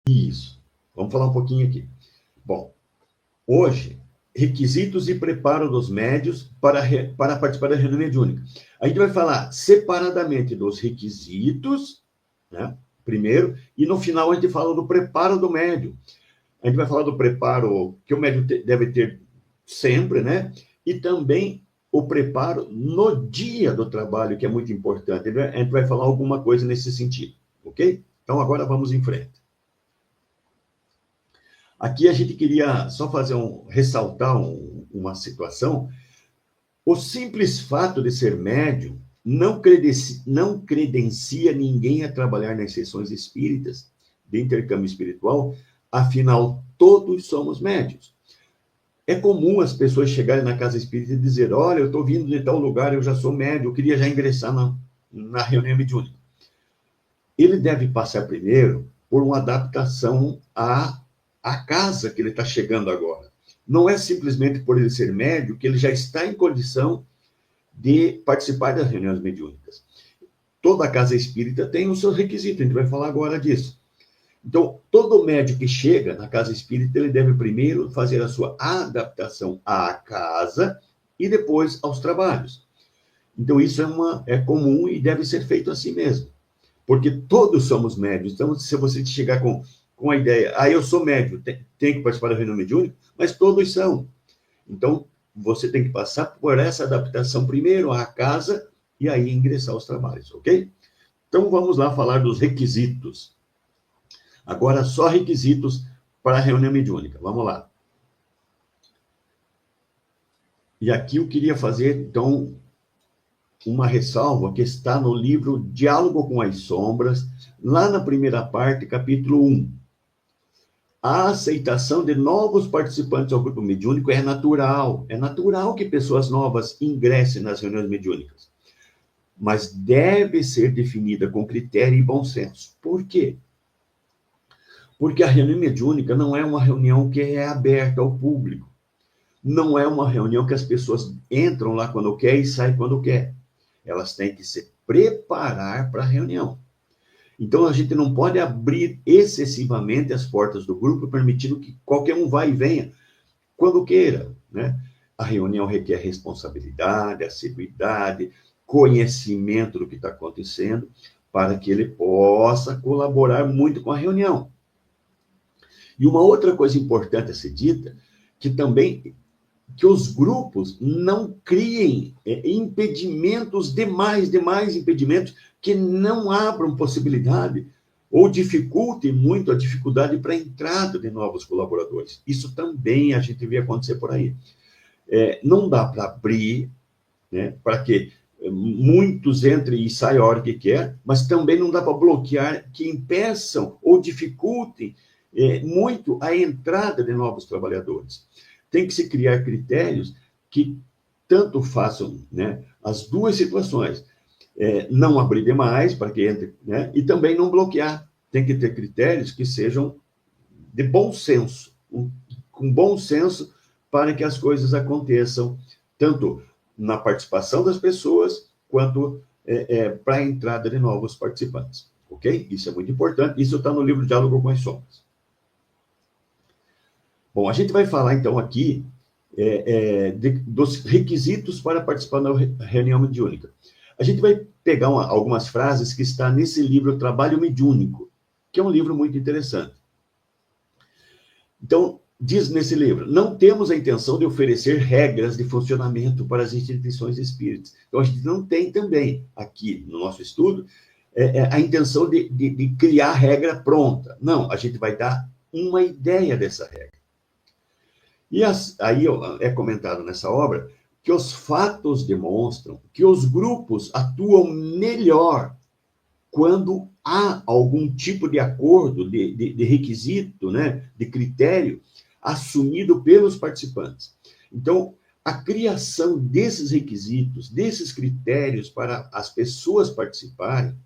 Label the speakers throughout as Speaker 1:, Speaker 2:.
Speaker 1: Isso. Vamos falar um pouquinho aqui. Bom, hoje, requisitos e preparo dos médios para participar da reunião mediúnica. A gente vai falar separadamente dos requisitos, né, primeiro, e no final a gente fala do preparo do médium. A gente vai falar do preparo que o médium deve ter sempre, né? E também o preparo no dia do trabalho, que é muito importante. A gente vai falar alguma coisa nesse sentido, ok? Então, agora vamos em frente. Aqui a gente queria só ressaltar uma situação. O simples fato de ser médium não credencia ninguém a trabalhar nas sessões espíritas de intercâmbio espiritual, afinal, todos somos médios. É comum as pessoas chegarem na casa espírita e dizer: olha, eu estou vindo de tal lugar, eu já sou médio, eu queria já ingressar na reunião mediúnica. Ele deve passar primeiro por uma adaptação à casa que ele está chegando agora. Não é simplesmente por ele ser médio que ele já está em condição de participar das reuniões mediúnicas. Toda casa espírita tem os seus requisitos, a gente vai falar agora disso. Então, todo médium que chega na casa espírita, ele deve primeiro fazer a sua adaptação à casa e depois aos trabalhos. Então, isso é comum e deve ser feito assim mesmo. Porque todos somos médios. Então, se você chegar com a ideia, eu sou médio, tenho que participar da reunião mediúnica, mas todos são. Então, você tem que passar por essa adaptação primeiro à casa e aí ingressar aos trabalhos, ok? Então, vamos lá falar dos requisitos. Agora, só requisitos para a reunião mediúnica. Vamos lá. E aqui eu queria fazer, então, uma ressalva que está no livro Diálogo com as Sombras, lá na primeira parte, capítulo 1. A aceitação de novos participantes ao grupo mediúnico é natural. É natural que pessoas novas ingressem nas reuniões mediúnicas. Mas deve ser definida com critério e bom senso. Por quê? Porque a reunião mediúnica não é uma reunião que é aberta ao público. Não é uma reunião que as pessoas entram lá quando quer e saem quando quer. Elas têm que se preparar para a reunião. Então, a gente não pode abrir excessivamente as portas do grupo, permitindo que qualquer um vá e venha quando queira, né? A reunião requer responsabilidade, assiduidade, conhecimento do que está acontecendo, para que ele possa colaborar muito com a reunião. E uma outra coisa importante a ser dita, que os grupos não criem impedimentos, demais impedimentos, que não abram possibilidade ou dificultem muito a dificuldade para a entrada de novos colaboradores. Isso também a gente vê acontecer por aí. Não dá para abrir, né, para que muitos entrem e saiam a hora que quer, mas também não dá para bloquear que impeçam ou dificultem muito a entrada de novos trabalhadores. Tem que se criar critérios que tanto façam, né, as duas situações. Não abrir demais para que entre, né, e também não bloquear. Tem que ter critérios que sejam de bom senso, com bom senso, para que as coisas aconteçam, tanto na participação das pessoas, quanto para a entrada de novos participantes. Ok? Isso é muito importante. Isso está no livro Diálogo com as Sombras. Bom, a gente vai falar, então, aqui dos requisitos para participar da reunião mediúnica. A gente vai pegar algumas frases que estão nesse livro Trabalho Mediúnico, que é um livro muito interessante. Então, diz nesse livro: não temos a intenção de oferecer regras de funcionamento para as instituições espíritas. Então, a gente não tem também, aqui no nosso estudo, a intenção de criar regra pronta. Não, a gente vai dar uma ideia dessa regra. E aí é comentado nessa obra que os fatos demonstram que os grupos atuam melhor quando há algum tipo de acordo, de requisito, né, de critério assumido pelos participantes. Então, a criação desses requisitos, desses critérios para as pessoas participarem,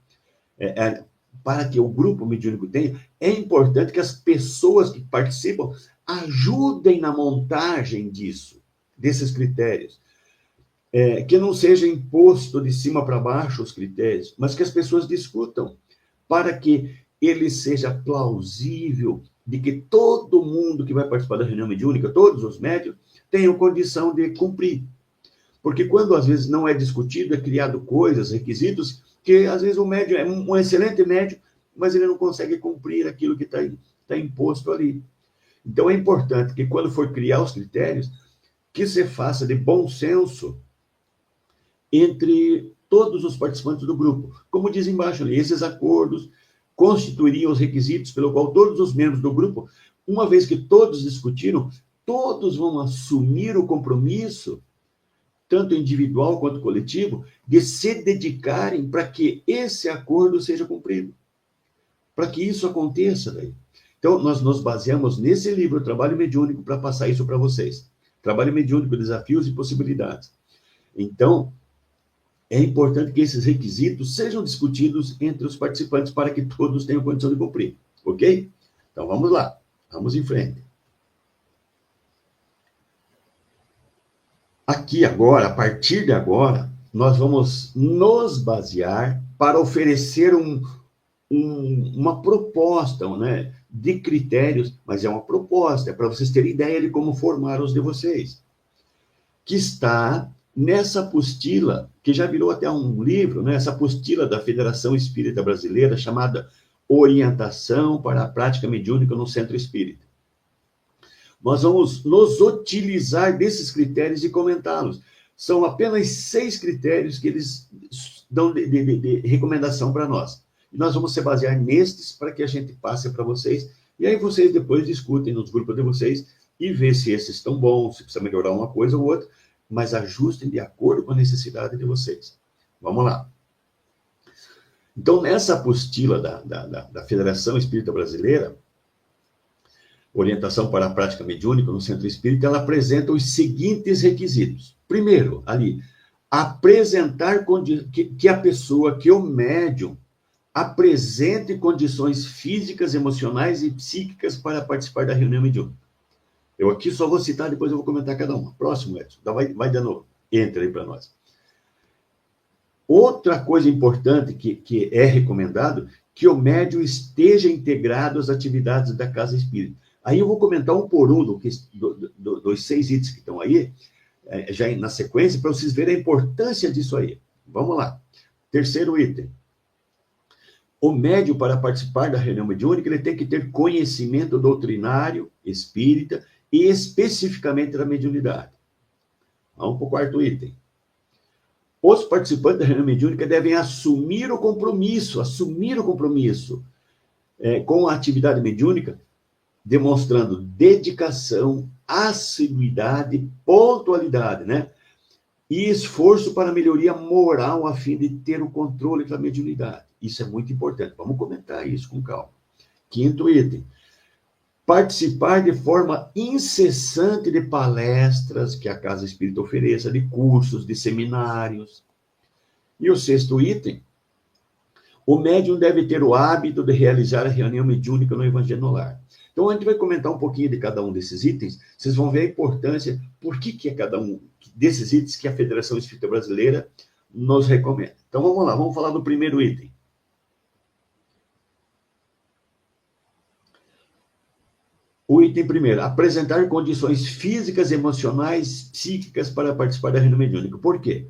Speaker 1: para que o grupo mediúnico tenha, é importante que as pessoas que participam ajudem na montagem desses critérios. Que não seja imposto de cima para baixo os critérios, mas que as pessoas discutam, para que ele seja plausível, de que todo mundo que vai participar da reunião mediúnica, todos os médiuns, tenham condição de cumprir. Porque quando, às vezes, não é discutido, é criado coisas, requisitos, que, às vezes, o médium é um excelente médium, mas ele não consegue cumprir aquilo que está imposto ali. Então, é importante que, quando for criar os critérios, que se faça de bom senso entre todos os participantes do grupo. Como diz embaixo ali, esses acordos constituiriam os requisitos pelo qual todos os membros do grupo, uma vez que todos discutiram, todos vão assumir o compromisso, tanto individual quanto coletivo, de se dedicarem para que esse acordo seja cumprido. Para que isso aconteça daí. Então, nós nos baseamos nesse livro, Trabalho Mediúnico, para passar isso para vocês. Trabalho Mediúnico, Desafios e Possibilidades. Então, é importante que esses requisitos sejam discutidos entre os participantes para que todos tenham condição de cumprir. Ok? Então, vamos lá. Vamos em frente. Aqui agora, a partir de agora, nós vamos nos basear para oferecer uma proposta, né, de critérios, mas é uma proposta, é para vocês terem ideia de como formar os de vocês, que está nessa apostila, que já virou até um livro, né, essa apostila da Federação Espírita Brasileira, chamada Orientação para a Prática Mediúnica no Centro Espírita. Nós vamos nos utilizar desses critérios e comentá-los. São apenas 6 critérios que eles dão de recomendação para nós. E nós vamos se basear nestes para que a gente passe para vocês. E aí vocês depois discutem nos grupos de vocês e vê se esses estão bons, se precisa melhorar uma coisa ou outra, mas ajustem de acordo com a necessidade de vocês. Vamos lá. Então, nessa apostila da Federação Espírita Brasileira, Orientação para a Prática Mediúnica no Centro Espírita, ela apresenta os seguintes requisitos. Primeiro, ali, apresentar que a pessoa, que o médium, apresente condições físicas, emocionais e psíquicas para participar da reunião mediúnica. Eu aqui só vou citar, depois eu vou comentar cada uma. Próximo, Edson. Vai dando entra aí para nós. Outra coisa importante que é recomendado, que o médium esteja integrado às atividades da casa espírita. Aí eu vou comentar um por um dos 6 itens que estão aí, já na sequência, para vocês verem a importância disso aí. Vamos lá. Terceiro item. O médium, para participar da reunião mediúnica, ele tem que ter conhecimento doutrinário, espírita, e especificamente da mediunidade. Vamos para o quarto item. Os participantes da reunião mediúnica devem assumir o compromisso com a atividade mediúnica, demonstrando dedicação, assiduidade, pontualidade, né? E esforço para melhoria moral a fim de ter o controle da mediunidade. Isso é muito importante. Vamos comentar isso com calma. Quinto item. Participar de forma incessante de palestras que a Casa Espírita ofereça, de cursos, de seminários. E o sexto item. O médium deve ter o hábito de realizar a reunião mediúnica no Evangelho no Lar. Então, a gente vai comentar um pouquinho de cada um desses itens. Vocês vão ver a importância, por que é cada um desses itens que a Federação Espírita Brasileira nos recomenda. Então, vamos lá, vamos falar do primeiro item. O item primeiro, apresentar condições físicas, emocionais, psíquicas para participar da reunião mediúnica. Por quê?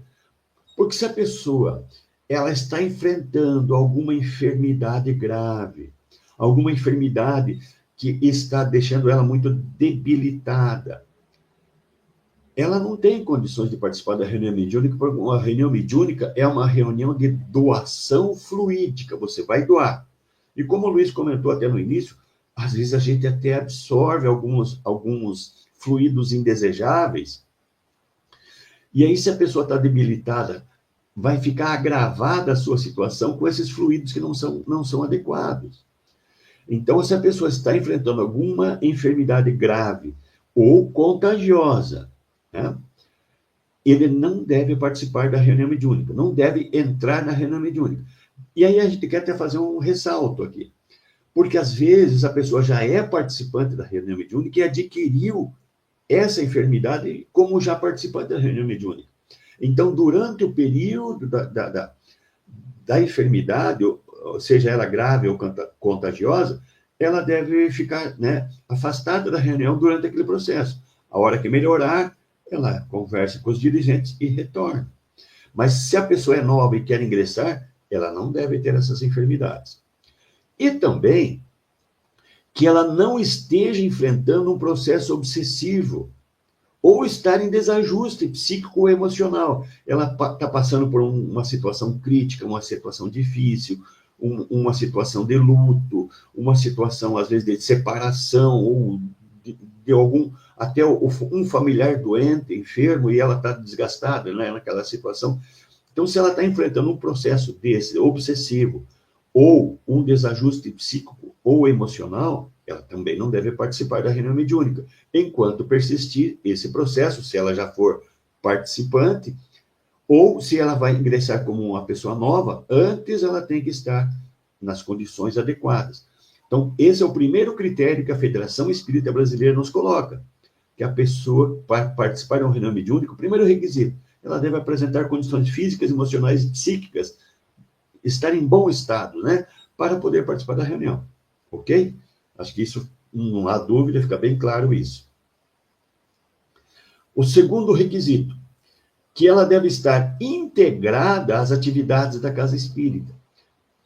Speaker 1: Porque se a pessoa ela está enfrentando alguma enfermidade grave, alguma enfermidade que está deixando ela muito debilitada, ela não tem condições de participar da reunião mediúnica, porque a reunião mediúnica é uma reunião de doação fluídica, você vai doar. E como o Luiz comentou até no início, às vezes a gente até absorve alguns fluidos indesejáveis, e aí se a pessoa está debilitada, vai ficar agravada a sua situação com esses fluidos que não são adequados. Então, se a pessoa está enfrentando alguma enfermidade grave ou contagiosa, né, ele não deve participar da reunião mediúnica, não deve entrar na reunião mediúnica. E aí a gente quer até fazer um ressalto aqui, porque às vezes a pessoa já é participante da reunião mediúnica e adquiriu essa enfermidade como já participante da reunião mediúnica. Então, durante o período da enfermidade, seja ela grave ou contagiosa, ela deve ficar, né, afastada da reunião durante aquele processo. A hora que melhorar, ela conversa com os dirigentes e retorna. Mas se a pessoa é nova e quer ingressar, ela não deve ter essas enfermidades. E também que ela não esteja enfrentando um processo obsessivo ou estar em desajuste psíquico ou emocional. Ela está passando por uma situação crítica, uma situação difícil, uma situação de luto, uma situação, às vezes, de separação, ou de algum, até um familiar doente, enfermo, e ela está desgastada, né, naquela situação. Então, se ela está enfrentando um processo desse, obsessivo, ou um desajuste psíquico ou emocional, ela também não deve participar da reunião mediúnica. Enquanto persistir esse processo, se ela já for participante, ou se ela vai ingressar como uma pessoa nova, antes ela tem que estar nas condições adequadas. Então, esse é o primeiro critério que a Federação Espírita Brasileira nos coloca, que a pessoa, para participar de uma reunião mediúnica, o primeiro requisito, ela deve apresentar condições físicas, emocionais e psíquicas, estar em bom estado, né, para poder participar da reunião, ok? Acho que isso, não há dúvida, fica bem claro isso. O segundo requisito, que ela deve estar integrada às atividades da casa espírita.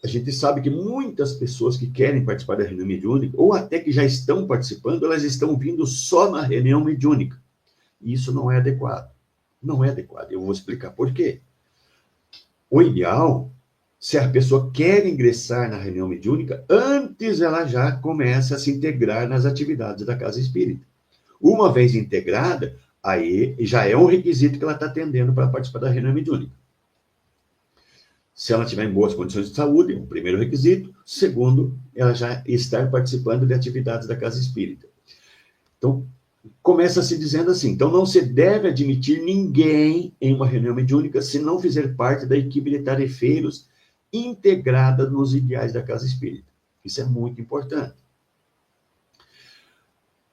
Speaker 1: A gente sabe que muitas pessoas que querem participar da reunião mediúnica, ou até que já estão participando, elas estão vindo só na reunião mediúnica. E isso não é adequado. Não é adequado. Eu vou explicar por quê. O ideal, se a pessoa quer ingressar na reunião mediúnica, antes ela já começa a se integrar nas atividades da casa espírita. Uma vez integrada, aí já é um requisito que ela está atendendo para participar da reunião mediúnica. Se ela estiver em boas condições de saúde, o primeiro requisito. Segundo, ela já estar participando de atividades da casa espírita. Então, começa se dizendo assim, então não se deve admitir ninguém em uma reunião mediúnica se não fizer parte da equipe de tarefeiros integrada nos ideais da casa espírita. Isso é muito importante.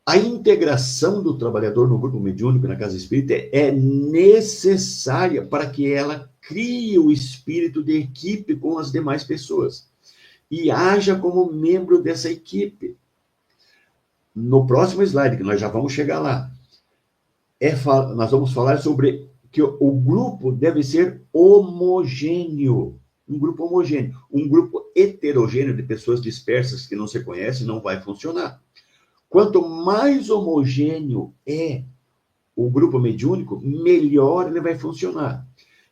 Speaker 1: A integração do trabalhador no grupo mediúnico na casa espírita é necessária para que ela crie o espírito de equipe com as demais pessoas e haja como membro dessa equipe. No próximo slide, que nós já vamos chegar lá, nós vamos falar sobre que o grupo deve ser homogêneo. Um grupo homogêneo. Um grupo heterogêneo de pessoas dispersas que não se conhecem não vai funcionar. Quanto mais homogêneo é o grupo mediúnico, melhor ele vai funcionar.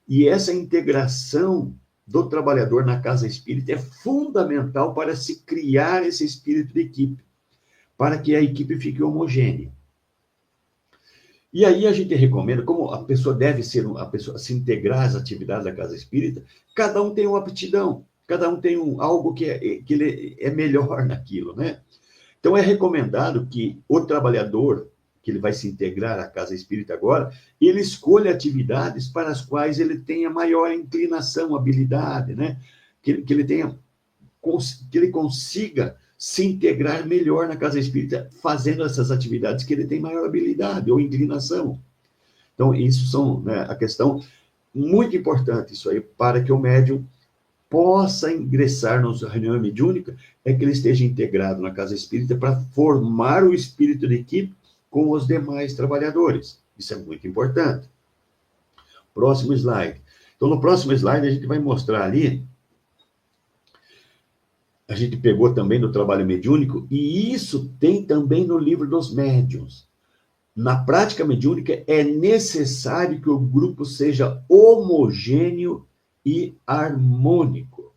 Speaker 1: E essa integração do trabalhador na casa espírita é fundamental para se criar esse espírito de equipe, para que a equipe fique homogênea. E aí a gente recomenda, como a pessoa deve ser, a pessoa se integrar às atividades da casa espírita, cada um tem uma aptidão, cada um tem algo que ele é melhor naquilo, né? Então, é recomendado que o trabalhador, que ele vai se integrar à casa espírita agora, ele escolha atividades para as quais ele tenha maior inclinação, habilidade, né? Que ele consiga se integrar melhor na casa espírita, fazendo essas atividades que ele tem maior habilidade ou inclinação. Então, isso são, né, a questão muito importante, isso aí, para que o médium possa ingressar na reunião mediúnica, é que ele esteja integrado na casa espírita para formar o espírito de equipe com os demais trabalhadores. Isso é muito importante. Próximo slide. Então, no próximo slide, a gente vai mostrar ali, a gente pegou também do trabalho mediúnico, e isso tem também no livro dos médiuns. Na prática mediúnica, é necessário que o grupo seja homogêneo e harmônico.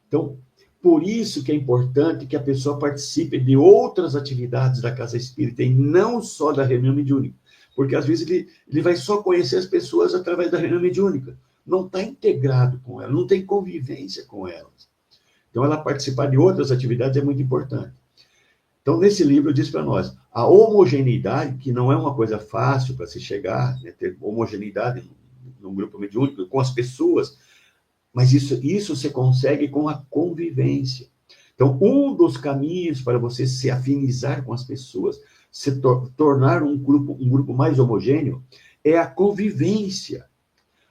Speaker 1: Então, por isso que é importante que a pessoa participe de outras atividades da casa espírita e não só da reunião mediúnica. Porque, às vezes, ele vai só conhecer as pessoas através da reunião mediúnica. Não está integrado com elas, não tem convivência com elas. Então, ela participar de outras atividades é muito importante. Então, nesse livro, diz para nós, a homogeneidade, que não é uma coisa fácil para se chegar, né, ter homogeneidade num grupo mediúnico, com as pessoas, mas isso se consegue com a convivência. Então, um dos caminhos para você se afinizar com as pessoas, se tornar um grupo mais homogêneo, é a convivência.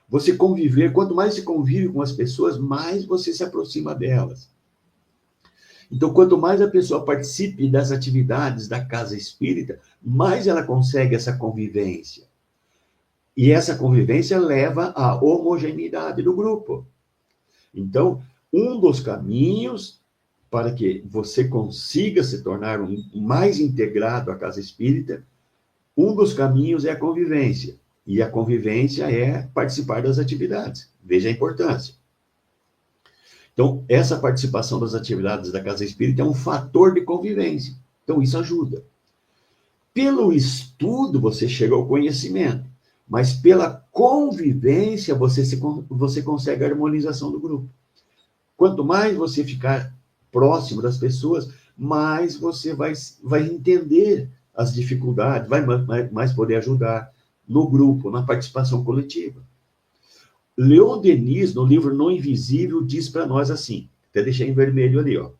Speaker 1: Você conviver, quanto mais se convive com as pessoas, mais você se aproxima delas. Então, quanto mais a pessoa participe das atividades da casa espírita, mais ela consegue essa convivência. E essa convivência leva à homogeneidade do grupo. Então, um dos caminhos para que você consiga se tornar mais integrado à casa espírita, um dos caminhos é a convivência. E a convivência é participar das atividades. Veja a importância. Então, essa participação das atividades da casa espírita é um fator de convivência. Então, isso ajuda. Pelo estudo, você chega ao conhecimento, mas pela convivência, você consegue a harmonização do grupo. Quanto mais você ficar próximo das pessoas, mais você vai entender as dificuldades, vai mais poder ajudar no grupo, na participação coletiva. Leon Denis, no livro No Invisível, diz para nós assim, até deixei em vermelho ali, ó.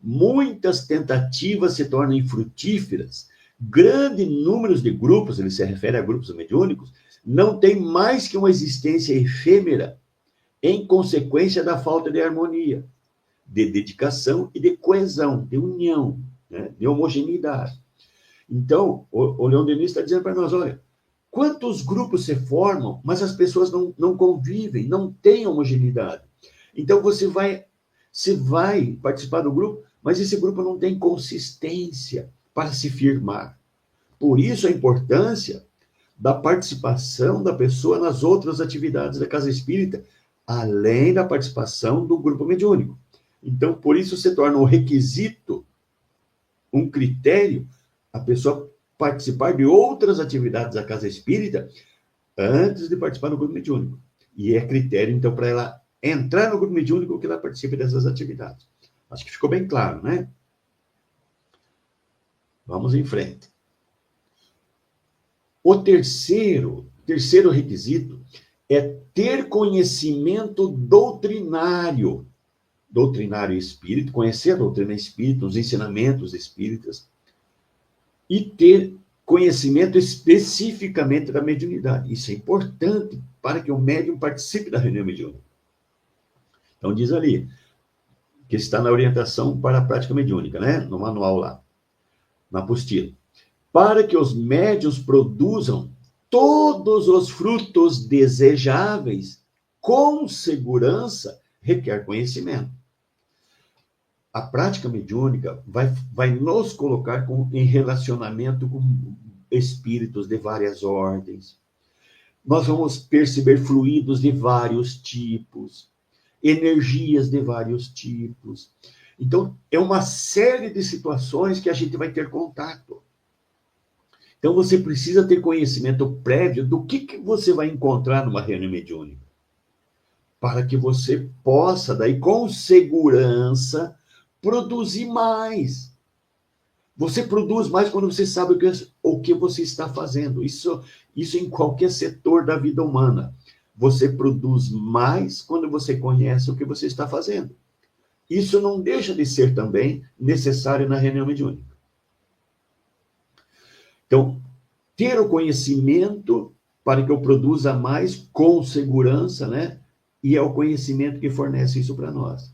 Speaker 1: Muitas tentativas se tornam infrutíferas, grande número de grupos, ele se refere a grupos mediúnicos, não tem mais que uma existência efêmera em consequência da falta de harmonia, de dedicação e de coesão, de união, né, de homogeneidade. Então, o Leon Denis está dizendo para nós, olha, quantos grupos se formam, mas as pessoas não convivem, não têm homogeneidade. Então, você vai participar do grupo, mas esse grupo não tem consistência para se firmar. Por isso, a importância da participação da pessoa nas outras atividades da casa espírita, além da participação do grupo mediúnico. Então, por isso se torna um requisito, um critério, a pessoa participar de outras atividades da casa espírita antes de participar do grupo mediúnico. E é critério, então, para ela entrar no grupo mediúnico que ela participe dessas atividades. Acho que ficou bem claro, né? Vamos em frente. O terceiro requisito é ter conhecimento doutrinário espírita, conhecer a doutrina espírita, os ensinamentos espíritas, e ter conhecimento especificamente da mediunidade. Isso é importante para que o médium participe da reunião mediúnica. Então, diz ali, que está na orientação para a prática mediúnica, né? No manual lá, na apostila. Para que os médiuns produzam todos os frutos desejáveis, com segurança, requer conhecimento. A prática mediúnica vai nos colocar em relacionamento com espíritos de várias ordens. Nós vamos perceber fluidos de vários tipos, energias de vários tipos. Então, é uma série de situações que a gente vai ter contato. Então, você precisa ter conhecimento prévio do que você vai encontrar numa reunião mediúnica, para que você possa, daí, com segurança, produzir mais. Você produz mais quando você sabe o que você está fazendo. Isso em qualquer setor da vida humana. Você produz mais quando você conhece o que você está fazendo. Isso não deixa de ser também necessário na reunião mediúnica. Então, ter o conhecimento para que eu produza mais com segurança, né? E é o conhecimento que fornece isso para nós.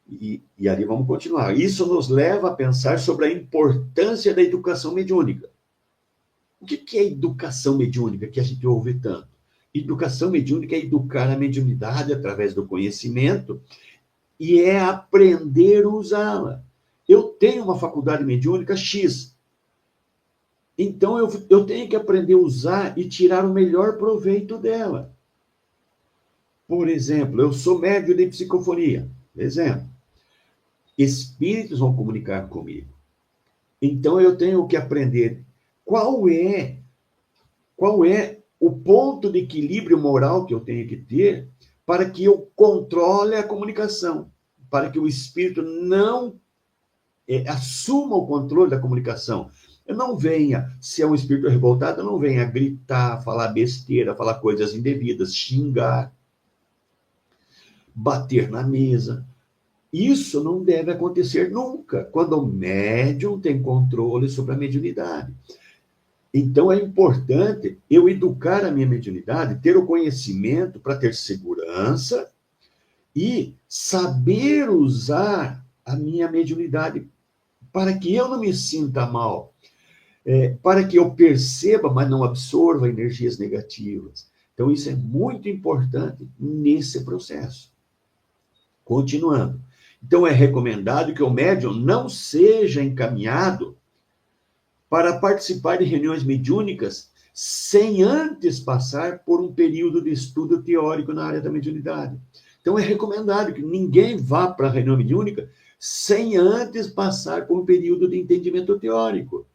Speaker 1: E ali vamos continuar. Isso nos leva a pensar sobre a importância da educação mediúnica. O que é educação mediúnica que a gente ouve tanto? Educação mediúnica é educar a mediunidade através do conhecimento e é aprender a usá-la. Eu tenho uma faculdade mediúnica X. Então, eu tenho que aprender a usar e tirar o melhor proveito dela. Por exemplo, eu sou médium de psicofonia. Exemplo. Espíritos vão comunicar comigo. Então, eu tenho que aprender qual é o ponto de equilíbrio moral que eu tenho que ter para que eu controle a comunicação, para que o espírito não assuma o controle da comunicação. Eu não venha, se é um espírito revoltado, eu não venha gritar, falar besteira, falar coisas indevidas, xingar, bater na mesa. Isso não deve acontecer nunca, quando o médium tem controle sobre a mediunidade. Então, é importante eu educar a minha mediunidade, ter o conhecimento para ter segurança e saber usar a minha mediunidade, para que eu não me sinta mal, para que eu perceba, mas não absorva energias negativas. Então, isso é muito importante nesse processo. Continuando. Então, é recomendado que o médium não seja encaminhado para participar de reuniões mediúnicas sem antes passar por um período de estudo teórico na área da mediunidade. Então, é recomendado que ninguém vá para a reunião mediúnica sem antes passar por um período de entendimento teórico.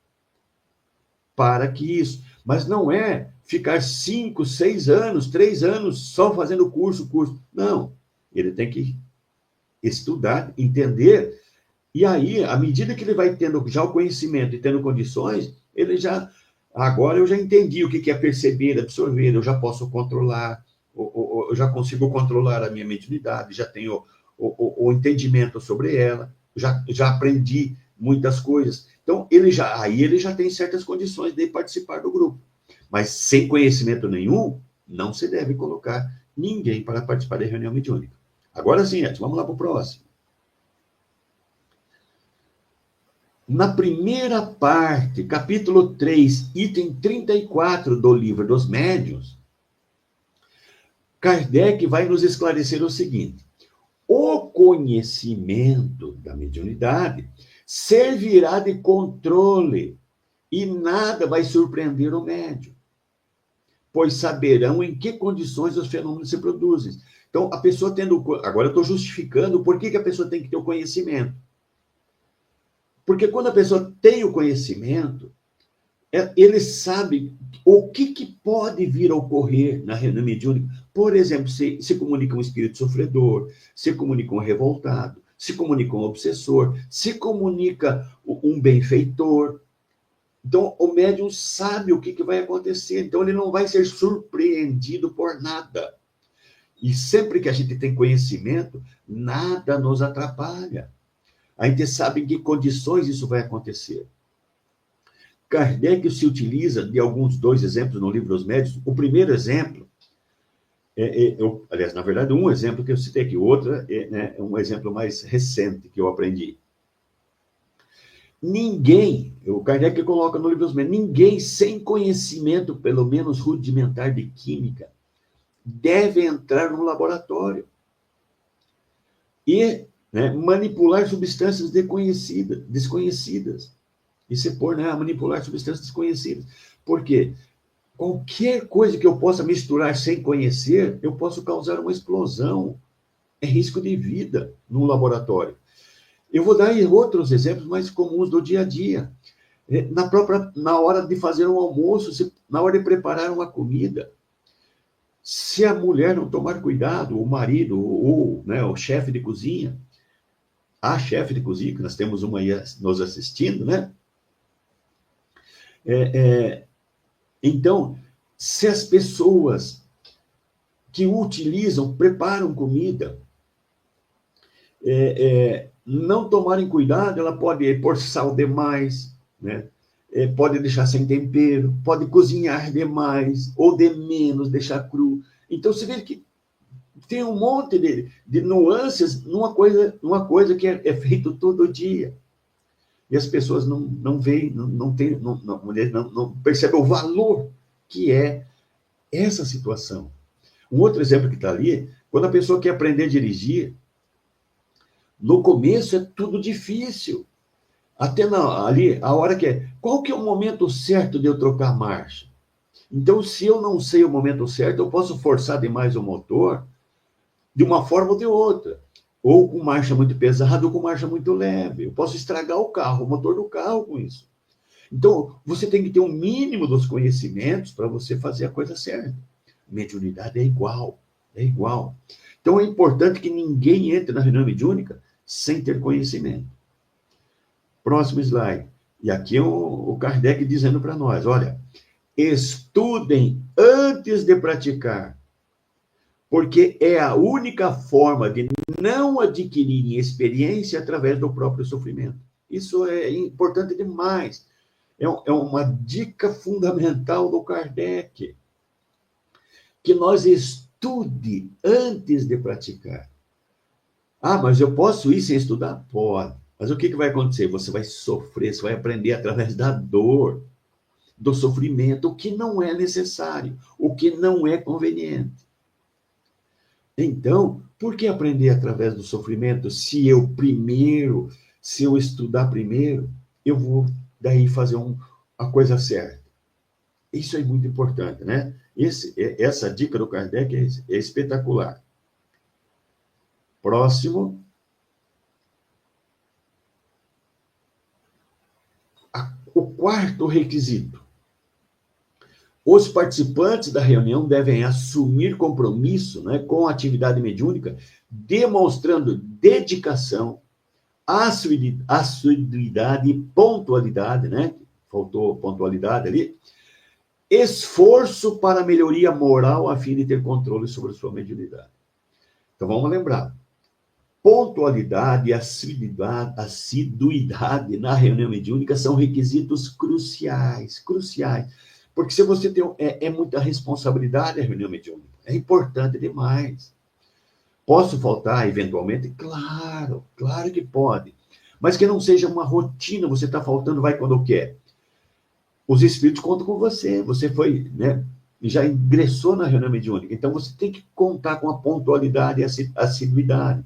Speaker 1: Para que isso. Mas não é ficar 5, 6 anos, 3 anos só fazendo curso. Não. Ele tem que estudar, entender. E aí, à medida que ele vai tendo já o conhecimento e tendo condições, ele já... Agora eu já entendi o que é perceber, absorver, eu já posso controlar, eu já consigo controlar a minha mediunidade, já tenho o entendimento sobre ela, já aprendi muitas coisas. Então, aí ele já tem certas condições de participar do grupo. Mas sem conhecimento nenhum, não se deve colocar ninguém para participar da reunião mediúnica. Agora sim, Edson, vamos lá para o próximo. Na primeira parte, capítulo 3, item 34 do Livro dos Médiuns, Kardec vai nos esclarecer o seguinte: o conhecimento da mediunidade servirá de controle e nada vai surpreender o médium, pois saberão em que condições os fenômenos se produzem. Então, a pessoa tendo... Agora eu estou justificando por que a pessoa tem que ter o conhecimento. Porque quando a pessoa tem o conhecimento, ele sabe o que pode vir a ocorrer na reunião mediúnica. Por exemplo, se comunica um espírito sofredor, se comunica um revoltado, se comunica um obsessor, se comunica um benfeitor. Então, o médium sabe o que vai acontecer. Então, ele não vai ser surpreendido por nada. E sempre que a gente tem conhecimento, nada nos atrapalha. A gente sabe em que condições isso vai acontecer. Kardec se utiliza de alguns 2 exemplos no Livro dos Médiuns. O primeiro exemplo, aliás, na verdade, um exemplo que eu citei aqui, outro é um exemplo mais recente que eu aprendi. O Kardec coloca no Livro dos Médiuns, ninguém sem conhecimento, pelo menos rudimentar de química, deve entrar no laboratório e manipular substâncias desconhecidas. E se pôr a manipular substâncias desconhecidas. Por quê? Qualquer coisa que eu possa misturar sem conhecer, eu posso causar uma explosão. É risco de vida num laboratório. Eu vou dar aí outros exemplos mais comuns do dia a dia. Na hora de fazer um almoço, na hora de preparar uma comida, se a mulher não tomar cuidado, o marido, ou o chefe de cozinha, a chefe de cozinha, que nós temos uma aí nos assistindo, né? Então, se as pessoas que preparam comida, não tomarem cuidado, ela pode pôr sal demais, né? Pode deixar sem tempero, pode cozinhar demais, ou de menos, deixar cru. Então, você vê que tem um monte de nuances numa coisa que é feito todo dia. E as pessoas não veem, não percebem o valor que é essa situação. Um outro exemplo que está ali, quando a pessoa quer aprender a dirigir, no começo é tudo difícil. Até ali, a hora qual que é o momento certo de eu trocar a marcha? Então, se eu não sei o momento certo, eu posso forçar demais o motor de uma forma ou de outra. Ou com marcha muito pesada, ou com marcha muito leve. Eu posso estragar o motor do carro com isso. Então, você tem que ter um mínimo dos conhecimentos para você fazer a coisa certa. Mediunidade é igual. Então, é importante que ninguém entre na reunião mediúnica sem ter conhecimento. Próximo slide. E aqui é o Kardec dizendo para nós, olha, estudem antes de praticar, porque é a única forma de não adquirirem experiência através do próprio sofrimento. Isso é importante demais. É uma dica fundamental do Kardec. Que nós estude antes de praticar. Ah, mas eu posso ir sem estudar? Pode. Mas o que vai acontecer? Você vai sofrer, você vai aprender através da dor, do sofrimento, o que não é necessário, o que não é conveniente. Então, por que aprender através do sofrimento se eu estudar primeiro, eu vou daí fazer a coisa certa? Isso é muito importante, né? Essa dica do Kardec é espetacular. Próximo. O quarto requisito. Os participantes da reunião devem assumir compromisso, né, com a atividade mediúnica, demonstrando dedicação, assiduidade e pontualidade, né? Faltou pontualidade ali. Esforço para melhoria moral a fim de ter controle sobre a sua mediunidade. Então vamos lembrar. Pontualidade e assiduidade na reunião mediúnica são requisitos cruciais. Porque se você tem muita responsabilidade a reunião mediúnica, é importante demais. Posso faltar eventualmente? Claro que pode. Mas que não seja uma rotina, você está faltando, vai quando quer. Os espíritos contam com você, você foi, né, já ingressou na reunião mediúnica, então você tem que contar com a pontualidade e a assiduidade.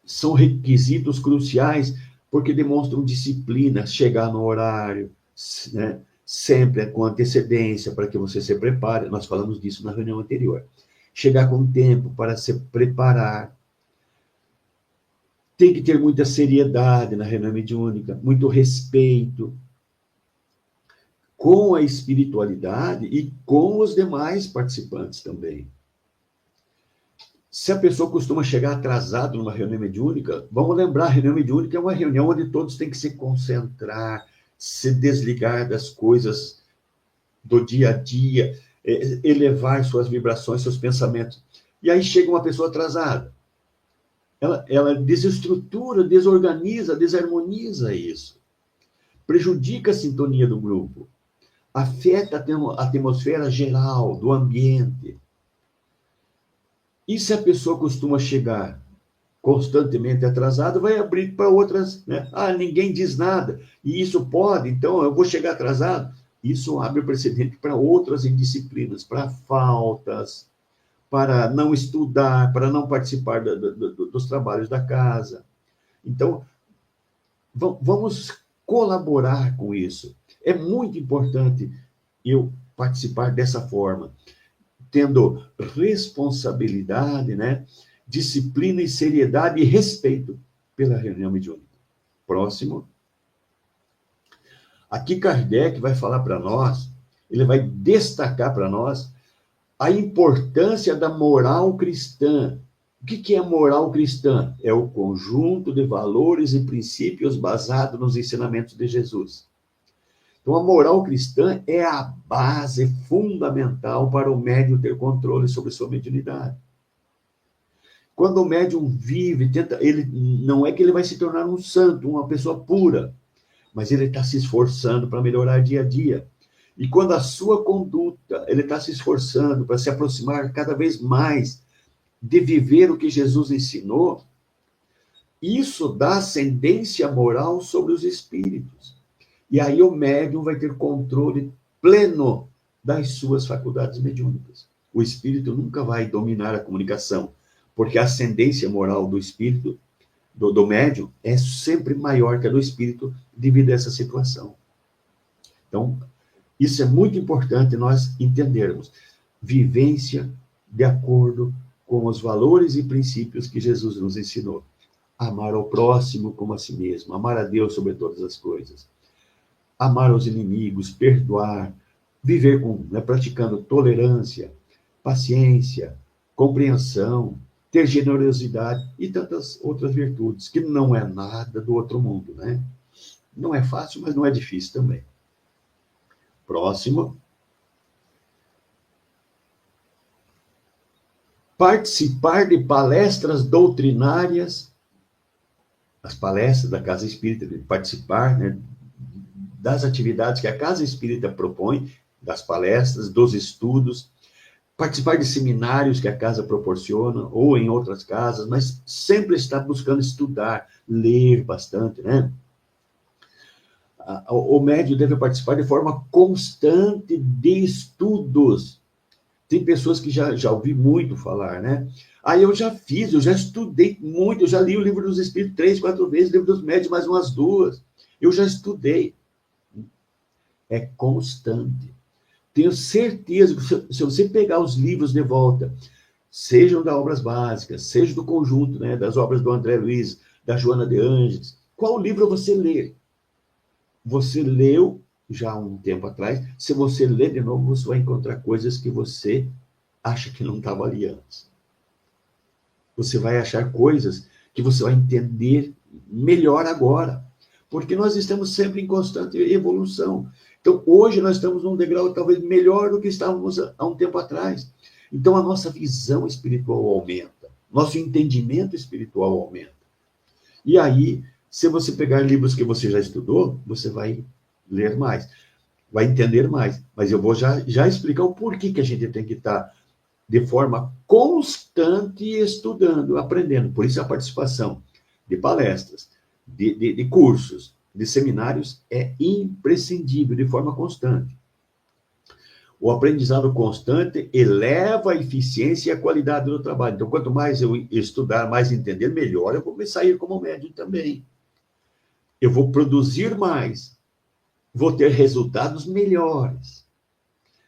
Speaker 1: São requisitos cruciais porque demonstram disciplina, chegar no horário, né, sempre com antecedência para que você se prepare. Nós falamos disso na reunião anterior. Chegar com tempo para se preparar. Tem que ter muita seriedade na reunião mediúnica, muito respeito com a espiritualidade e com os demais participantes também. Se a pessoa costuma chegar atrasado numa reunião mediúnica, vamos lembrar, a reunião mediúnica é uma reunião onde todos têm que se concentrar, se desligar das coisas do dia a dia, elevar suas vibrações, seus pensamentos. E aí chega uma pessoa atrasada. Ela desestrutura, desorganiza, desarmoniza isso. Prejudica a sintonia do grupo. Afeta a atmosfera geral do ambiente. E se a pessoa costuma chegar constantemente atrasada, vai abrir para outras, né? Ah, ninguém diz nada, e isso pode, então eu vou chegar atrasado. Isso abre precedente para outras indisciplinas, para faltas, para não estudar, para não participar dos trabalhos da casa. Então, vamos colaborar com isso. É muito importante eu participar dessa forma, tendo responsabilidade, né, disciplina e seriedade e respeito pela reunião mediúnica. Próximo. Aqui Kardec vai falar para nós, ele vai destacar para nós a importância da moral cristã. O que é a moral cristã? É o conjunto de valores e princípios basados nos ensinamentos de Jesus. Então, a moral cristã é a base fundamental para o médium ter controle sobre sua mediunidade. Quando o médium vive, ele não é que ele vai se tornar um santo, uma pessoa pura, mas ele está se esforçando para melhorar dia a dia. E quando a sua conduta, ele está se esforçando para se aproximar cada vez mais de viver o que Jesus ensinou, isso dá ascendência moral sobre os espíritos. E aí o médium vai ter controle pleno das suas faculdades mediúnicas. O espírito nunca vai dominar a comunicação, porque a ascendência moral do espírito, do médium, é sempre maior que a do espírito devido a essa situação. Então, isso é muito importante nós entendermos. Vivência de acordo com os valores e princípios que Jesus nos ensinou. Amar ao próximo como a si mesmo, amar a Deus sobre todas as coisas. Amar os inimigos, perdoar, viver praticando tolerância, paciência, compreensão, ter generosidade e tantas outras virtudes, que não é nada do outro mundo, né? Não é fácil, mas não é difícil também. Próximo. Participar de palestras doutrinárias, as palestras da Casa Espírita, participar, né, das atividades que a Casa Espírita propõe, das palestras, dos estudos, participar de seminários que a casa proporciona, ou em outras casas, mas sempre está buscando estudar, ler bastante, né? O médium deve participar de forma constante de estudos. Tem pessoas que já ouvi muito falar, né? Eu já fiz, eu já estudei muito, eu já li o livro dos Espíritos 3, 4 vezes, o livro dos Médiuns mais umas 2. Eu já estudei. É constante. Tenho certeza que se você pegar os livros de volta, sejam das obras básicas, seja do conjunto, né, das obras do André Luiz, da Joana de Ângeles, qual livro você lê? Você leu já há um tempo atrás, se você ler de novo, você vai encontrar coisas que você acha que não estava ali antes. Você vai achar coisas que você vai entender melhor agora, porque nós estamos sempre em constante evolução. Então, hoje nós estamos num degrau talvez melhor do que estávamos há um tempo atrás. Então, a nossa visão espiritual aumenta, nosso entendimento espiritual aumenta. E aí, se você pegar livros que você já estudou, você vai ler mais, vai entender mais. Mas eu vou já explicar o porquê que a gente tem que estar de forma constante estudando, aprendendo. Por isso a participação de palestras, de cursos, de seminários é imprescindível, de forma constante. O aprendizado constante eleva a eficiência e a qualidade do trabalho. Então, quanto mais eu estudar, mais entender, melhor eu vou me sair como médium também. Eu vou produzir mais, vou ter resultados melhores.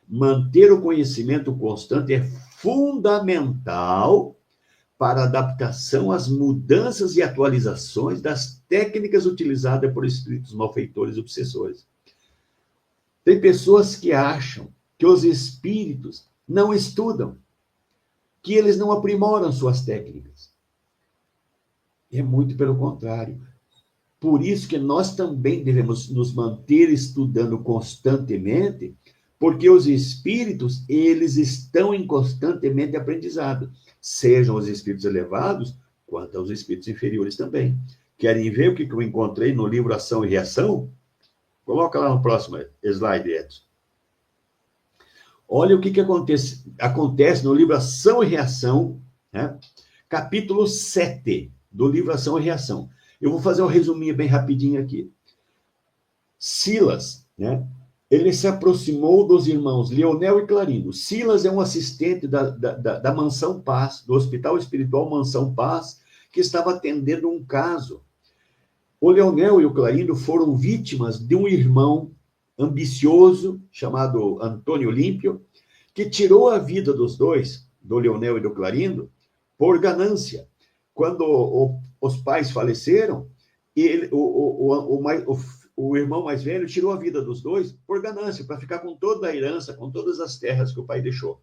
Speaker 1: Manter o conhecimento constante é fundamental para a adaptação às mudanças e atualizações das técnicas utilizadas por espíritos malfeitores e obsessores. Tem pessoas que acham que os espíritos não estudam, que eles não aprimoram suas técnicas. É muito pelo contrário. Por isso que nós também devemos nos manter estudando constantemente, porque os espíritos, eles estão em constantemente aprendizado, sejam os espíritos elevados, quanto aos espíritos inferiores também. Querem ver o que eu encontrei no livro Ação e Reação? Coloca lá no próximo slide, Edson. Olha o que acontece no livro Ação e Reação, né? Capítulo 7 do livro Ação e Reação. Eu vou fazer um resuminho bem rapidinho aqui. Silas, né? Ele se aproximou dos irmãos Leonel e Clarindo. Silas é um assistente da Mansão Paz, do Hospital Espiritual Mansão Paz, que estava atendendo um caso. O Leonel e o Clarindo foram vítimas de um irmão ambicioso, chamado Antônio Olímpio, que tirou a vida dos dois, do Leonel e do Clarindo, por ganância. Quando os pais faleceram, o irmão mais velho tirou a vida dos dois por ganância, para ficar com toda a herança, com todas as terras que o pai deixou.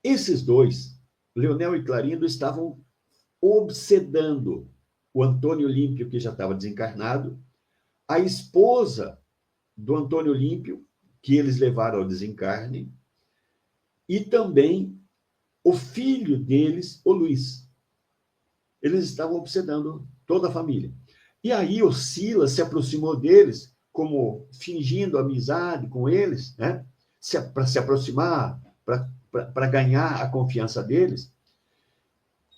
Speaker 1: Esses dois, Leonel e Clarindo, estavam obsedando o Antônio Olímpio, que já estava desencarnado, a esposa do Antônio Olímpio, que eles levaram ao desencarne, e também o filho deles, o Luiz. Eles estavam obsedando toda a família. E aí o Silas se aproximou deles, como fingindo amizade com eles, né? Para se aproximar, para ganhar a confiança deles.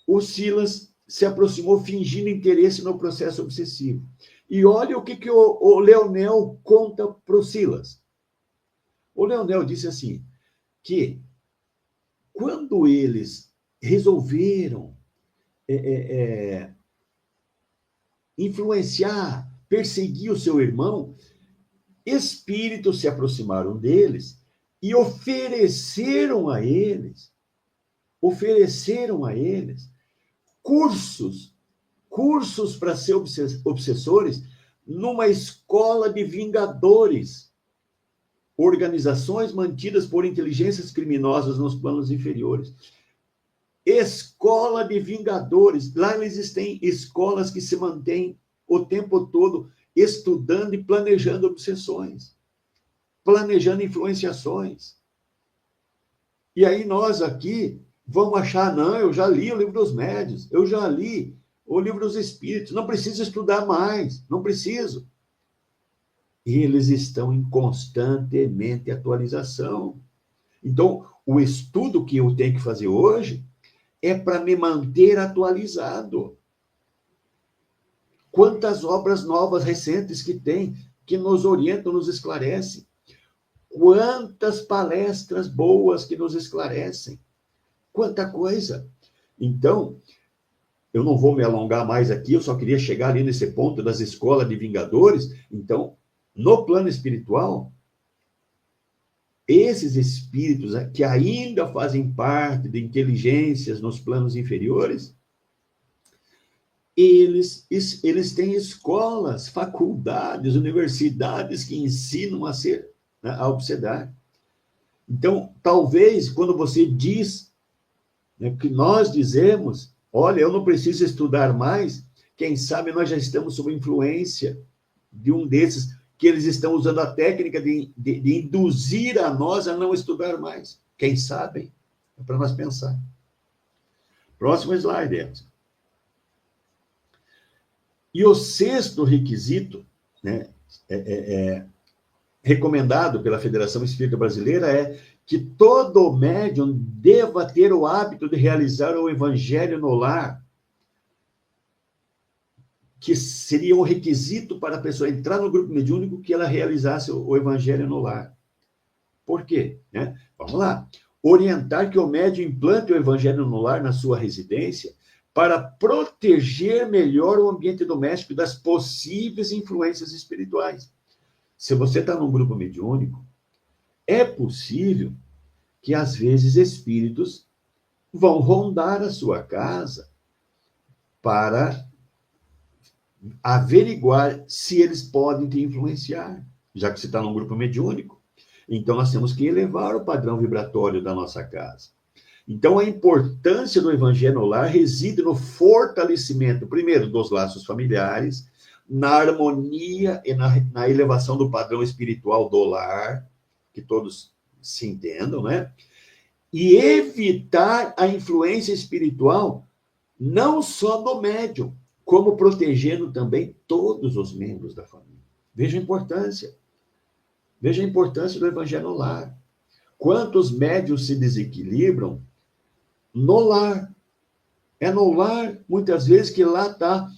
Speaker 1: O Silas se aproximou fingindo interesse no processo obsessivo. E olha o que o Leonel conta para o Silas. O Leonel disse assim, que quando eles resolveram influenciar, perseguir o seu irmão, espíritos se aproximaram deles e ofereceram a eles cursos para ser obsessores numa escola de vingadores, organizações mantidas por inteligências criminosas nos planos inferiores. Escola de vingadores. Lá existem escolas que se mantêm o tempo todo estudando e planejando obsessões, planejando influenciações. E aí nós aqui vamos achar, não, eu já li o livro dos médiuns, eu já li o livro dos espíritos, não preciso estudar mais, não preciso. E eles estão em constantemente atualização. Então, o estudo que eu tenho que fazer hoje é para me manter atualizado. Quantas obras novas, recentes que tem, que nos orientam, nos esclarecem. Quantas palestras boas que nos esclarecem. Quanta coisa. Então, eu não vou me alongar mais aqui, eu só queria chegar ali nesse ponto das escolas de vingadores. Então, no plano espiritual, esses espíritos que ainda fazem parte de inteligências nos planos inferiores, eles têm escolas, faculdades, universidades que ensinam a ser, né, a obsedar. Então, talvez, quando você diz, né, que nós dizemos, olha, eu não preciso estudar mais, quem sabe nós já estamos sob influência de um desses, que eles estão usando a técnica de induzir a nós a não estudar mais. Quem sabe? É para nós pensar. Próximo slide, Edson. E o sexto requisito, né, recomendado pela Federação Espírita Brasileira é que todo médium deva ter o hábito de realizar o evangelho no lar, que seria um requisito para a pessoa entrar no grupo mediúnico, que ela realizasse o evangelho no lar. Por quê? Né? Vamos lá. Orientar que o médium implante o evangelho no lar na sua residência para proteger melhor o ambiente doméstico das possíveis influências espirituais. Se você está num grupo mediúnico, é possível que, às vezes, espíritos vão rondar a sua casa para averiguar se eles podem te influenciar, já que você está num grupo mediúnico. Então, nós temos que elevar o padrão vibratório da nossa casa. Então, a importância do evangelho no lar reside no fortalecimento, primeiro, dos laços familiares, na harmonia e na elevação do padrão espiritual do lar, que todos se entendam, né? E evitar a influência espiritual não só do médium, como protegendo também todos os membros da família. Veja a importância. Veja a importância do evangelho no lar. Quantos médiuns se desequilibram no lar? É no lar, muitas vezes, que lá está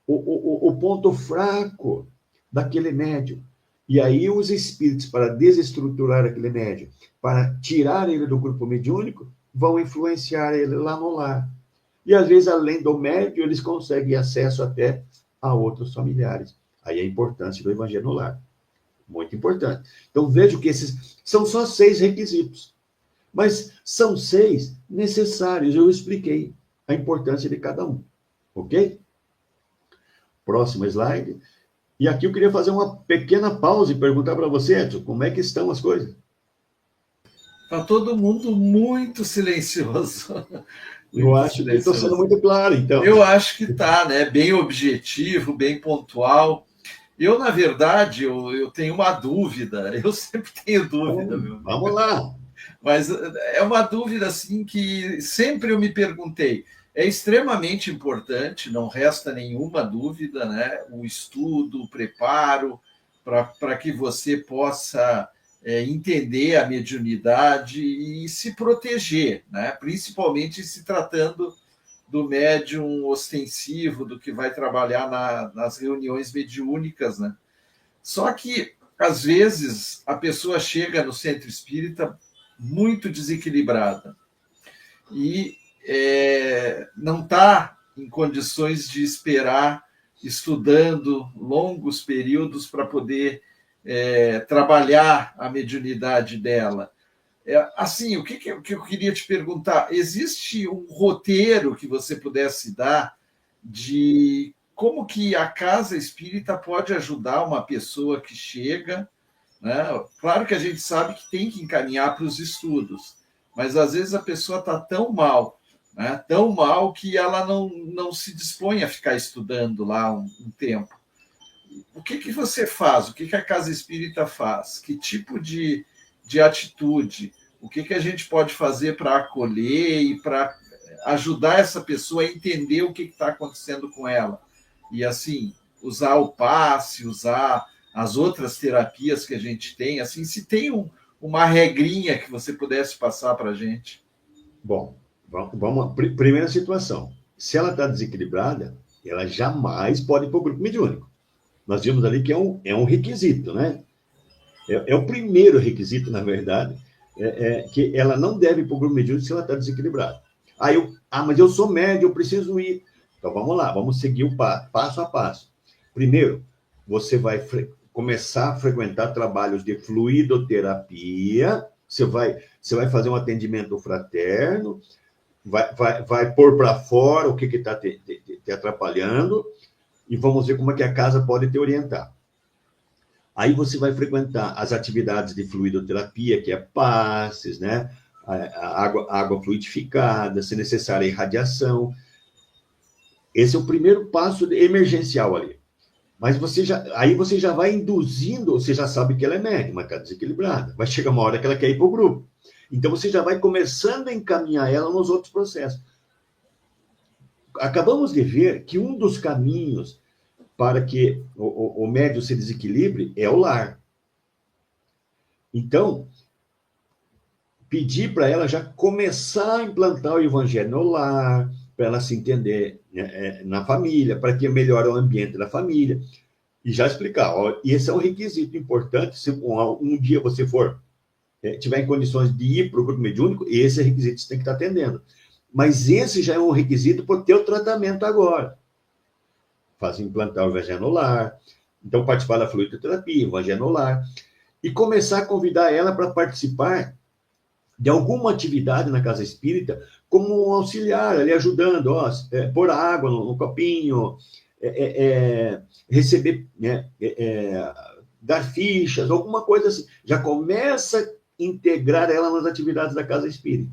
Speaker 1: o ponto fraco daquele médium. E aí os espíritos, para desestruturar aquele médium, para tirar ele do grupo mediúnico, vão influenciar ele lá no lar. E, às vezes, além do médium, eles conseguem acesso até a outros familiares. Aí a importância do evangelho no lar. Muito importante. Então, vejo que esses são só 6 requisitos. Mas são 6 necessários. Eu expliquei a importância de cada um. Ok? Próximo slide. E aqui eu queria fazer uma pequena pausa e perguntar para você, Edson, como é que estão as coisas?
Speaker 2: Está todo mundo muito silencioso.
Speaker 1: Eu acho que estou sendo muito claro, então.
Speaker 2: Eu acho que está, né? Bem objetivo, bem pontual. Eu, na verdade, eu tenho uma dúvida. Eu sempre tenho dúvida, meu amigo.
Speaker 1: Vamos lá.
Speaker 2: Mas é uma dúvida assim que sempre eu me perguntei. É extremamente importante, não resta nenhuma dúvida, né? O estudo, o preparo, para que você possa entender a mediunidade e se proteger, né? Principalmente se tratando do médium ostensivo, do que vai trabalhar nas reuniões mediúnicas, né? Só que, às vezes, a pessoa chega no centro espírita muito desequilibrada e não está em condições de esperar, estudando longos períodos para poder trabalhar a mediunidade dela. Assim, o que eu queria te perguntar? Existe um roteiro que você pudesse dar de como que a casa espírita pode ajudar uma pessoa que chega, né? Claro que a gente sabe que tem que encaminhar para os estudos, mas às vezes a pessoa está tão mal, né? Tão mal que ela não se dispõe a ficar estudando lá um tempo. O que você faz? O que a casa espírita faz? Que tipo de atitude? O que a gente pode fazer para acolher e para ajudar essa pessoa a entender o que está acontecendo com ela? E, assim, usar o passe, usar as outras terapias que a gente tem, assim, se tem uma regrinha que você pudesse passar para a gente.
Speaker 1: Bom, vamos. Primeira situação. Se ela está desequilibrada, ela jamais pode ir para o grupo mediúnico. Nós vimos ali que é um requisito, né? É o primeiro requisito, na verdade, que ela não deve ir para o grupo mediúnico se ela está desequilibrada. Mas eu sou médio, eu preciso ir. Então vamos lá, vamos seguir o passo a passo. Primeiro, você vai começar a frequentar trabalhos de fluidoterapia, você vai fazer um atendimento fraterno, vai pôr para fora o que está te atrapalhando, e vamos ver como é que a casa pode te orientar. Aí você vai frequentar as atividades de fluidoterapia, que é passes, né? A água fluidificada, se necessária, irradiação. Esse é o primeiro passo emergencial ali. Mas você já vai induzindo, você já sabe que ela é média, mas está desequilibrada. Vai chegar uma hora que ela quer ir para o grupo. Então você já vai começando a encaminhar ela nos outros processos. Acabamos de ver que um dos caminhos para que o médium se desequilibre é o lar. Então, pedir para ela já começar a implantar o evangelho no lar, para ela se entender, né, na família, para que melhore o ambiente da família. E já explicar, e esse é um requisito importante, se um dia você tiver em condições de ir para o grupo mediúnico, esse é requisito você tem que estar atendendo. Mas esse já é um requisito para o teu tratamento agora. Implantar o evangelho no lar, então participar da fluidoterapia, evangelho no lar, e começar a convidar ela para participar de alguma atividade na casa espírita, como um auxiliar, ali ajudando, pôr água no copinho, receber, né, dar fichas, alguma coisa assim. Já começa a integrar ela nas atividades da casa espírita.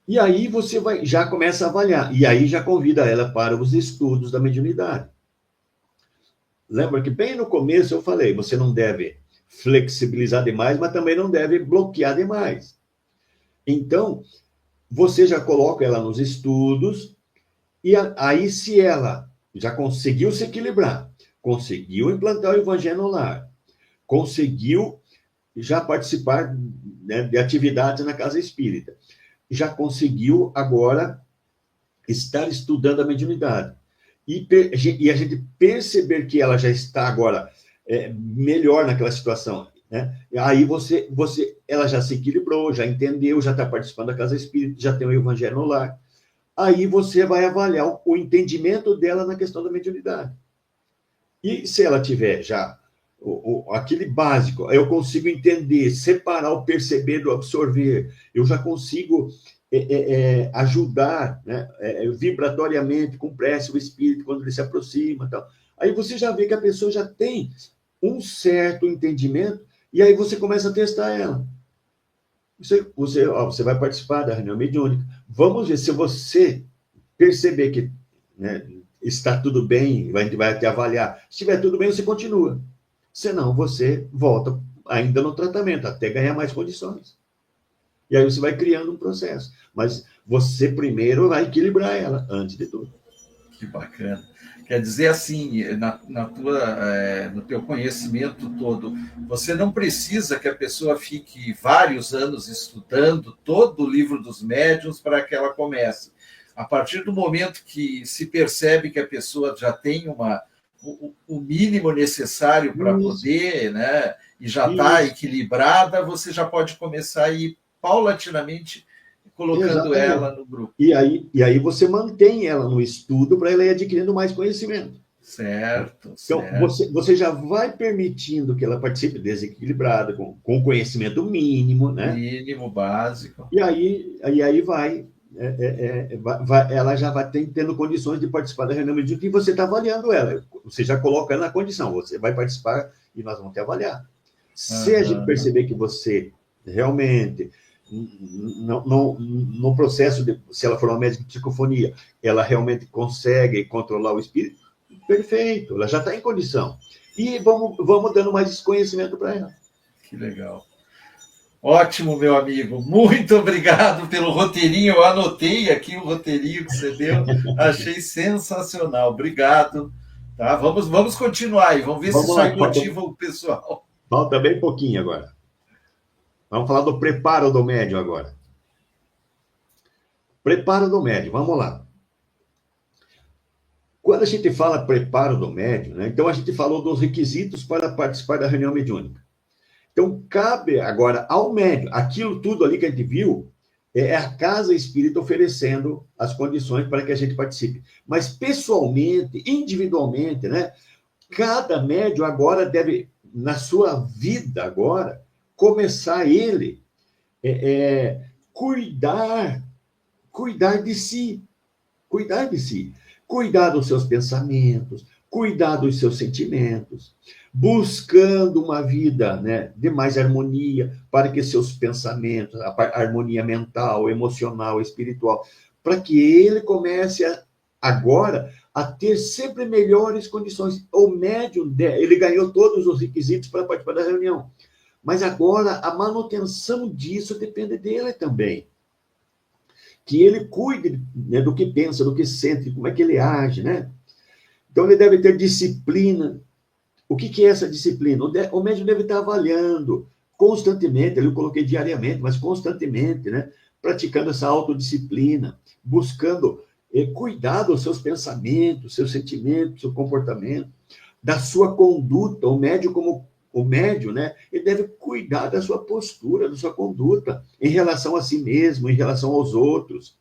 Speaker 1: E aí você já começa a avaliar, e aí já convida ela para os estudos da mediunidade. Lembra que bem no começo eu falei, você não deve flexibilizar demais, mas também não deve bloquear demais. Então, você já coloca ela nos estudos, e aí se ela já conseguiu se equilibrar, conseguiu implantar o evangelho no lar, conseguiu já participar, né, de atividades na casa espírita, já conseguiu agora estar estudando a mediunidade. E a gente perceber que ela já está agora melhor naquela situação, né? Aí ela já se equilibrou, já entendeu, já está participando da casa espírita, já tem o evangelho no lar. Aí você vai avaliar o entendimento dela na questão da mediunidade. E se ela tiver já aquele básico, eu consigo entender, separar o perceber do absorver, eu já consigo ajudar, né, vibratoriamente, com prece, o espírito, quando ele se aproxima. Tal. Aí você já vê que a pessoa já tem um certo entendimento, e aí você começa a testar ela. Você vai participar da reunião mediúnica. Vamos ver se você perceber que, né, está tudo bem, a gente vai te avaliar. Se estiver tudo bem, você continua. Senão, você volta ainda no tratamento, até ganhar mais condições. E aí você vai criando um processo. Mas você primeiro vai equilibrar ela, antes de tudo.
Speaker 2: Que bacana. Quer dizer, assim, no teu conhecimento todo, você não precisa que a pessoa fique vários anos estudando todo o livro dos médiuns para que ela comece. A partir do momento que se percebe que a pessoa já tem o mínimo necessário para poder, né, e já está equilibrada, você já pode começar a ir paulatinamente colocando ela no grupo.
Speaker 1: E aí você mantém ela no estudo para ela ir adquirindo mais conhecimento.
Speaker 2: Certo.
Speaker 1: Então, você já vai permitindo que ela participe desequilibrada, com conhecimento mínimo, né?
Speaker 2: Mínimo, básico.
Speaker 1: E aí ela já vai tendo condições de participar da reunião mediúnica, e você está avaliando ela. Você já coloca ela na condição, você vai participar e nós vamos te avaliar. Se a gente perceber que você realmente, no processo, se ela for uma médica de psicofonia, ela realmente consegue controlar o espírito, perfeito, ela já está em condição. E vamos dando mais conhecimento para ela.
Speaker 2: Que legal. Ótimo, meu amigo. Muito obrigado pelo roteirinho. Eu anotei aqui o roteirinho que você deu. Achei sensacional. Obrigado. Tá? Vamos continuar aí. Vamos ver se isso aí motiva o pessoal.
Speaker 1: Falta bem pouquinho agora. Vamos falar do preparo do médium agora. Preparo do médium, vamos lá. Quando a gente fala preparo do médium, né, então a gente falou dos requisitos para participar da reunião mediúnica. Então, cabe agora ao médium, aquilo tudo ali que a gente viu, é a casa espírita oferecendo as condições para que a gente participe. Mas pessoalmente, individualmente, né, cada médium agora deve, na sua vida agora, começar ele cuidar de si, cuidar de si, cuidar dos seus pensamentos, cuidar dos seus sentimentos, buscando uma vida, né, de mais harmonia, para que seus pensamentos, a harmonia mental, emocional, espiritual, para que ele comece agora a ter sempre melhores condições. O médium, ele ganhou todos os requisitos para participar da reunião, mas agora a manutenção disso depende dele também. Que ele cuide, né, do que pensa, do que sente, como é que ele age, né? Então, ele deve ter disciplina. O que é essa disciplina? O médium deve estar avaliando constantemente, eu coloquei diariamente, mas constantemente, né? Praticando essa autodisciplina, buscando cuidar dos seus pensamentos, seus sentimentos, seu comportamento, da sua conduta. O médium, né? Ele deve cuidar da sua postura, da sua conduta, em relação a si mesmo, em relação aos outros.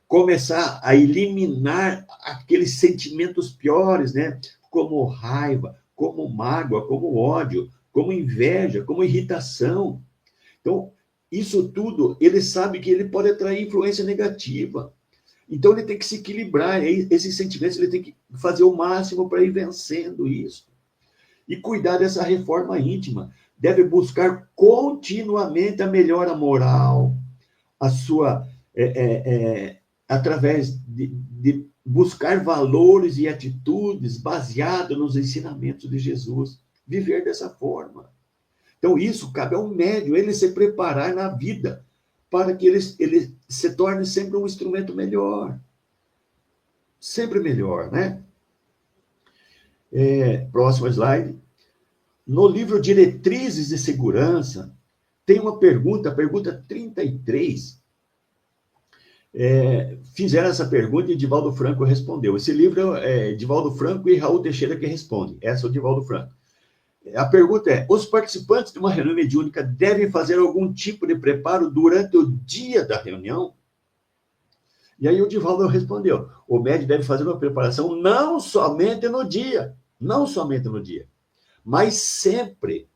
Speaker 1: Começar a eliminar aqueles sentimentos piores, né? Como raiva, como mágoa, como ódio, como inveja, como irritação. Então, isso tudo, ele sabe que ele pode atrair influência negativa. Então, ele tem que se equilibrar. Esses sentimentos, ele tem que fazer o máximo para ir vencendo isso. E cuidar dessa reforma íntima. Deve buscar continuamente a melhora moral, a sua... através de buscar valores e atitudes baseados nos ensinamentos de Jesus. Viver dessa forma. Então, isso cabe ao médium, ele se preparar na vida para que ele se torne sempre um instrumento melhor. Sempre melhor, né? Próximo slide. No livro Diretrizes de Segurança, tem uma pergunta, a pergunta 33. Fizeram essa pergunta e Edivaldo Franco respondeu. Esse livro é Edivaldo Franco e Raul Teixeira que respondem. Essa é o Edivaldo Franco. A pergunta é: os participantes de uma reunião mediúnica devem fazer algum tipo de preparo durante o dia da reunião? E aí o Edivaldo respondeu: o médium deve fazer uma preparação não somente no dia, mas sempre.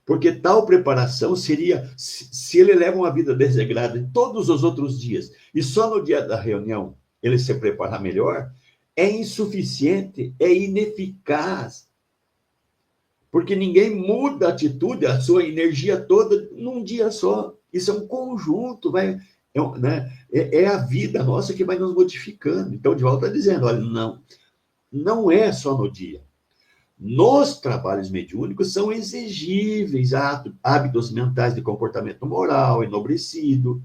Speaker 1: Porque tal preparação seria, se ele leva uma vida desregrada em todos os outros dias, e só no dia da reunião ele se preparar melhor, é insuficiente, é ineficaz. Porque ninguém muda a atitude, a sua energia toda num dia só. Isso é um conjunto, né? É a vida nossa que vai nos modificando. Então, o Divaldo está dizendo, olha, não é só no dia. Nos trabalhos mediúnicos são exigíveis hábitos mentais de comportamento moral, enobrecido.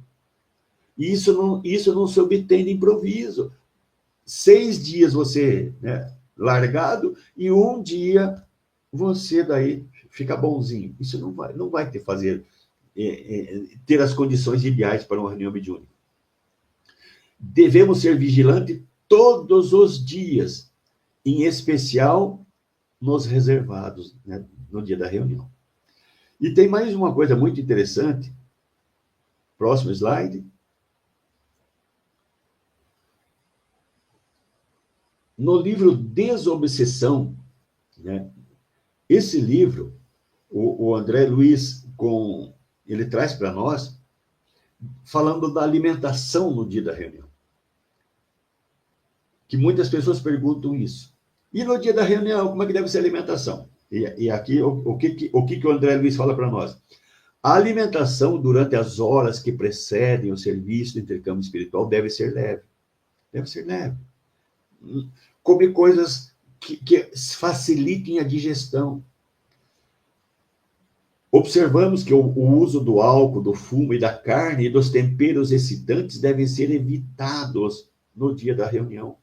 Speaker 1: Isso não se obtém de improviso. 6 dias você, né, largado, e um dia você daí fica bonzinho. Isso não vai ter as condições ideais para uma reunião mediúnica. Devemos ser vigilantes todos os dias, em especial nos reservados, né, no dia da reunião. E tem mais uma coisa muito interessante. Próximo slide. No livro Desobsessão, né, esse livro, o André Luiz, ele traz para nós, falando da alimentação no dia da reunião. Que muitas pessoas perguntam isso. E no dia da reunião, como é que deve ser a alimentação? E aqui, o que o André Luiz fala para nós? A alimentação durante as horas que precedem o serviço de intercâmbio espiritual deve ser leve. Deve ser leve. Comer coisas que facilitem a digestão. Observamos que o uso do álcool, do fumo e da carne e dos temperos excitantes devem ser evitados no dia da reunião.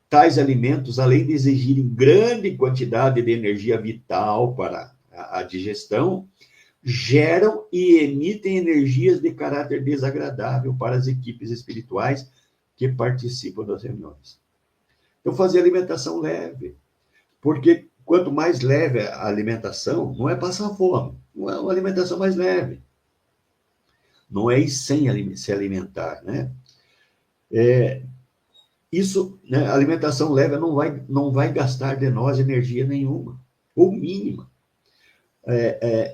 Speaker 1: Tais alimentos, além de exigirem grande quantidade de energia vital para a digestão, geram e emitem energias de caráter desagradável para as equipes espirituais que participam das reuniões. Então, fazer alimentação leve, porque quanto mais leve a alimentação, não é passar fome, não é uma alimentação mais leve. Não é ir sem se alimentar, né? Isso, né, a alimentação leve não vai gastar de nós energia nenhuma, ou mínima.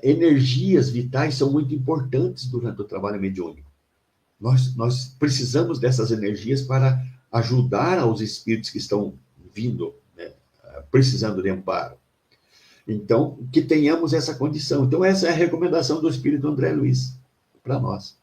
Speaker 1: Energias vitais são muito importantes durante o trabalho mediúnico. Nós precisamos dessas energias para ajudar aos espíritos que estão vindo, né, precisando de amparo. Então, que tenhamos essa condição. Então, essa é a recomendação do espírito André Luiz para nós.